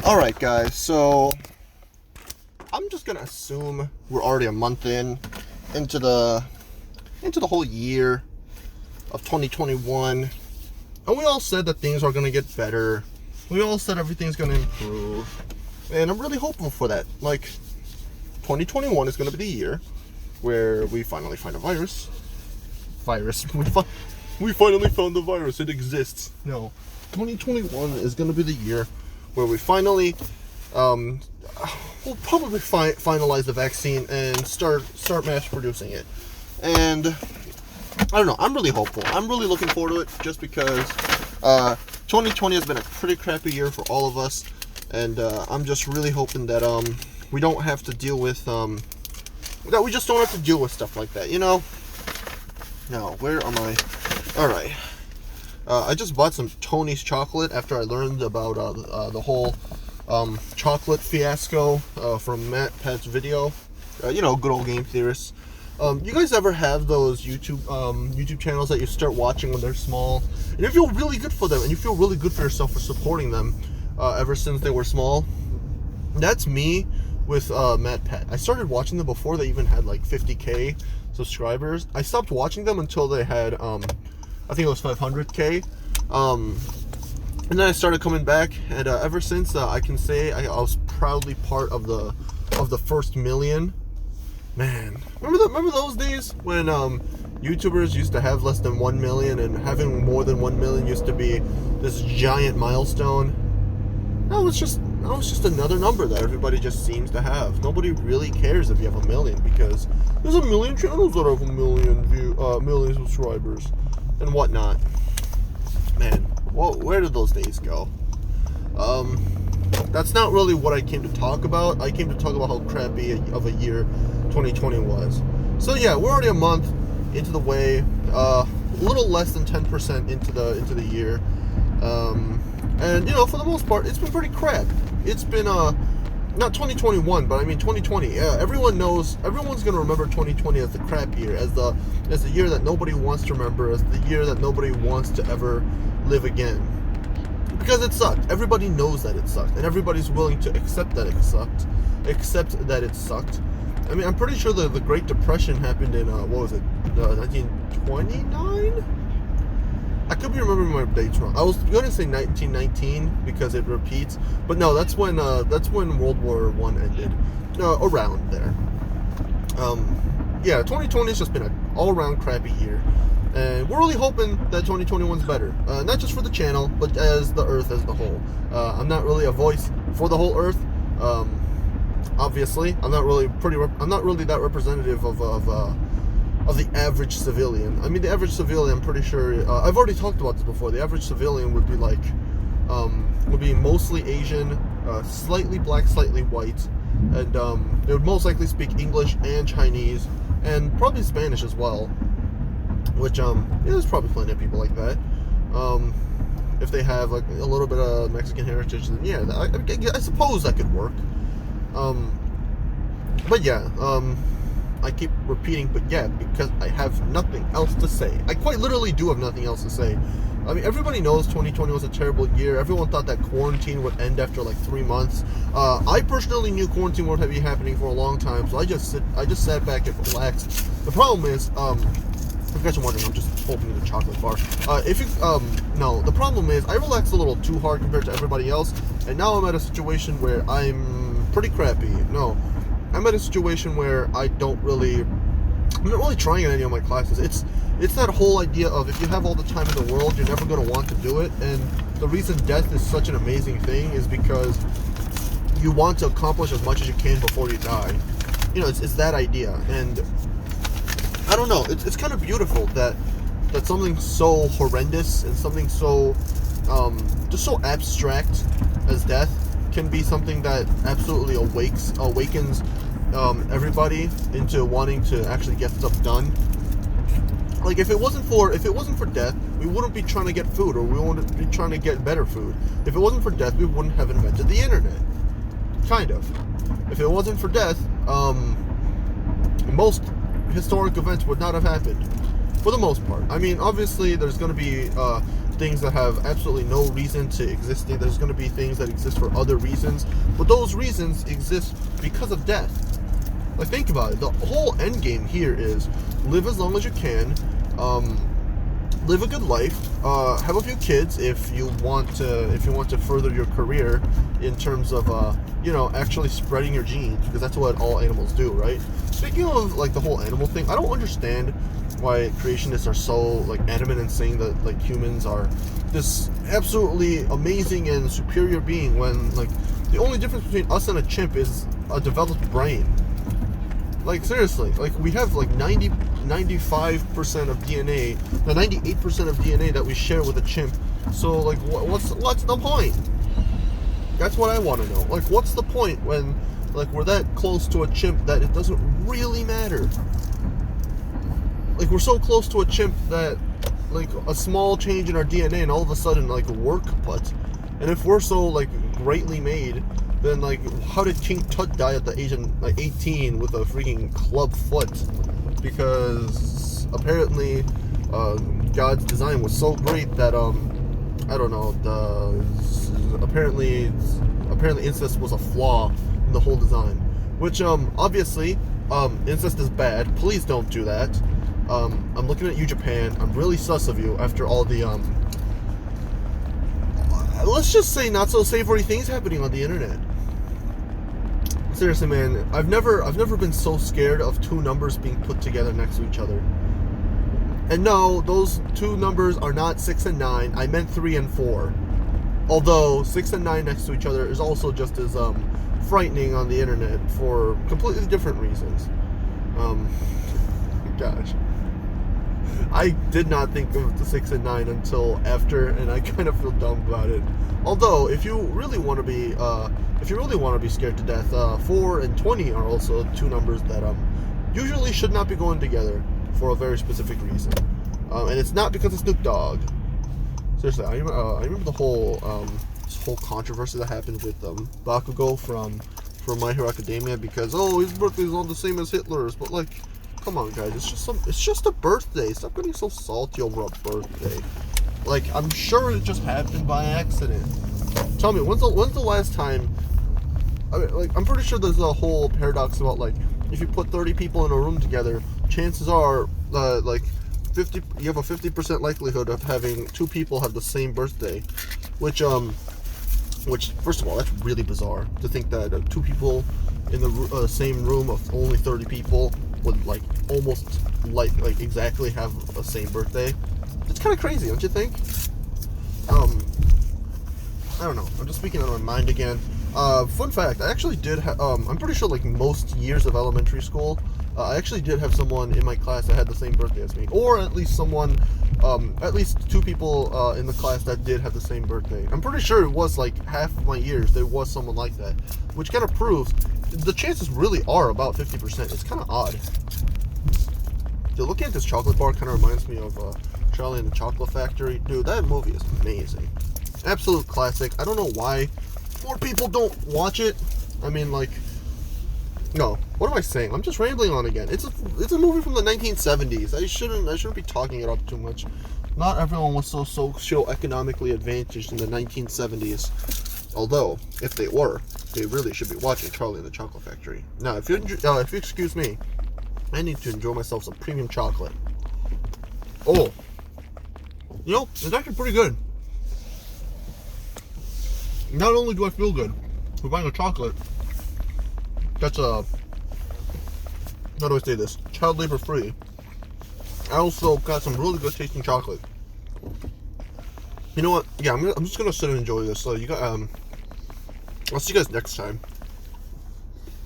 Alright guys, so I'm just gonna assume we're already a month into the whole year of 2021, and we all said that things are gonna get better. We all said everything's gonna improve, and I'm really hopeful for that. Like, 2021 is gonna be the year where we finally find a virus. We finally found the virus. It exists. No, 2021 is gonna be the year where we finally we'll probably finalize the vaccine and start mass producing it. And I don't know, I'm really hopeful. I'm really looking forward to it, just because 2020 has been a pretty crappy year for all of us, and I'm just really hoping that we don't have to deal with that we just don't have to deal with stuff like that, you know? Now, where am I? Alright. I just bought some Tony's chocolate after I learned about the whole chocolate fiasco from Matt Pat's video. You know, good old game theorists. You guys ever have those YouTube channels that you start watching when they're small, and you feel really good for them, and you feel really good for yourself for supporting them ever since they were small? That's me with Matt Pat. I started watching them before they even had like 50K subscribers. I stopped watching them until they had I think it was 500K, and then I started coming back, and ever since, I can say I was proudly part of the first million. Man, remember those days when YouTubers used to have less than 1 million, and having more than 1 million used to be this giant milestone? Now it's just another number that everybody just seems to have. Nobody really cares if you have 1 million, because there's a million channels that have 1 million subscribers and whatnot. Man, where did those days go? That's not really what I came to talk about. I came to talk about how crappy of a year 2020 was. So yeah, we're already a month into the way, a little less than 10% into the year, and you know, for the most part, it's been pretty crap. It's been not 2021, but I mean 2020. Yeah, everyone's gonna remember 2020 as the crap year, as the year that nobody wants to remember, as the year that nobody wants to ever live again. Because it sucked. Everybody knows that it sucked, and everybody's willing to accept that it sucked. I mean, I'm pretty sure the Great Depression happened in 1929? I could be remembering my dates wrong. I was going to say 1919 because it repeats, but no, that's when World War I ended, around there. Yeah, 2020 has just been an all-around crappy year, and we're really hoping that 2021's better. Not just for the channel, but as the Earth as the whole. I'm not really a voice for the whole Earth. Obviously, I'm not really that representative of the average civilian. I mean, the average civilian, I'm pretty sure, I've already talked about this before, the average civilian would be like, would be mostly Asian, slightly black, slightly white, and they would most likely speak English and Chinese, and probably Spanish as well, which, yeah, there's probably plenty of people like that. If they have like a little bit of Mexican heritage, then yeah, I suppose that could work. But yeah, I keep repeating, but yeah, because I have nothing else to say. I quite literally do have nothing else to say. I mean, everybody knows 2020 was a terrible year. Everyone thought that quarantine would end after like 3 months. I personally knew quarantine would be happening for a long time, so I just sat back and relaxed. The problem is, if you guys are wondering, I'm just opening the chocolate bar. No, the problem is I relaxed a little too hard compared to everybody else, and now I'm at a situation where I'm pretty crappy. No, I'm at a situation where I'm not really trying in any of my classes. It's that whole idea of, if you have all the time in the world, you're never going to want to do it. And the reason death is such an amazing thing is because you want to accomplish as much as you can before you die. You know, it's that idea. And I don't know, it's kind of beautiful that something so horrendous and something so just so abstract as death can be something that absolutely awakens everybody into wanting to actually get stuff done. Like, if it wasn't for death, we wouldn't be trying to get food, or we wouldn't be trying to get better food. If it wasn't for death, we wouldn't have invented the internet. Kind of. If it wasn't for death, most historic events would not have happened, for the most part. I mean, obviously, there's going to be things that have absolutely no reason to existing. There's going to be things that exist for other reasons, but those reasons exist because of death. Like, think about it. The whole end game here is live as long as you can, live a good life, have a few kids if you want to further your career in terms of actually spreading your genes, because that's what all animals do, right? Speaking of like the whole animal thing, I don't understand why creationists are so like adamant in saying that like humans are this absolutely amazing and superior being, when like the only difference between us and a chimp is a developed brain. Like, seriously, like we have like 95% of DNA, the 98% of DNA that we share with a chimp. So like what's the point? That's what I want to know. Like, what's the point when like we're that close to a chimp that it doesn't really matter? Like, we're so close to a chimp that like a small change in our DNA and all of a sudden like we're kaput. And if we're so like greatly made, then like how did King Tut die at the age of like 18 with a freaking club foot? Because apparently God's design was so great that I don't know, apparently incest was a flaw in the whole design, which obviously incest is bad. Please don't do that. I'm looking at you, Japan. I'm really sus of you after all the let's just say not so savory things happening on the internet. Seriously, man, I've never been so scared of two numbers being put together next to each other. And no, those two numbers are not 6 and 9. I meant 3 and 4. Although 6 and 9 next to each other is also just as frightening on the internet for completely different reasons. Gosh. I did not think of the 6 and 9 until after, and I kind of feel dumb about it. Although, if you really want to be scared to death, 4 and 20 are also two numbers that usually should not be going together for a very specific reason, and it's not because of Snoop Dogg. Seriously, I remember the whole this whole controversy that happened with Bakugo from My Hero Academia, because his birthday is all the same as Hitler's, but like, come on, guys, it's just a birthday. Stop getting so salty over a birthday. Like, I'm sure it just happened by accident. Tell me, when's the last time? I mean, like, I'm pretty sure there's a whole paradox about like if you put 30 people in a room together, chances are like 50. You have a 50% likelihood of having two people have the same birthday, which first of all, that's really bizarre to think that two people in the same room of only 30 people would like almost like exactly have the same birthday. It's kind of crazy, don't you think? I don't know. I'm just speaking out of my mind again. Fun fact, I actually did I'm pretty sure like most years of elementary school, I actually did have someone in my class that had the same birthday as me. Or at least at least two people in the class that did have the same birthday. I'm pretty sure it was like half of my years there was someone like that. Which kind of proves the chances really are about 50%. It's kind of odd. Dude, looking at this chocolate bar kind of reminds me of Charlie and the Chocolate Factory. Dude, that movie is amazing. Absolute classic. I don't know why more people don't watch it. I mean, like, no. What am I saying? I'm just rambling on again. It's a movie from the 1970s. I shouldn't be talking it up too much. Not everyone was so socioeconomically advantaged in the 1970s. Although, if they were, they really should be watching Charlie and the Chocolate Factory. Now, if you excuse me, I need to enjoy myself some premium chocolate. Oh, you know, it's actually pretty good. Not only do I feel good for buying a chocolate that's how do I say this? Child labor free. I also got some really good tasting chocolate. You know what? Yeah, I'm just gonna sit and enjoy this. So you got I'll see you guys next time.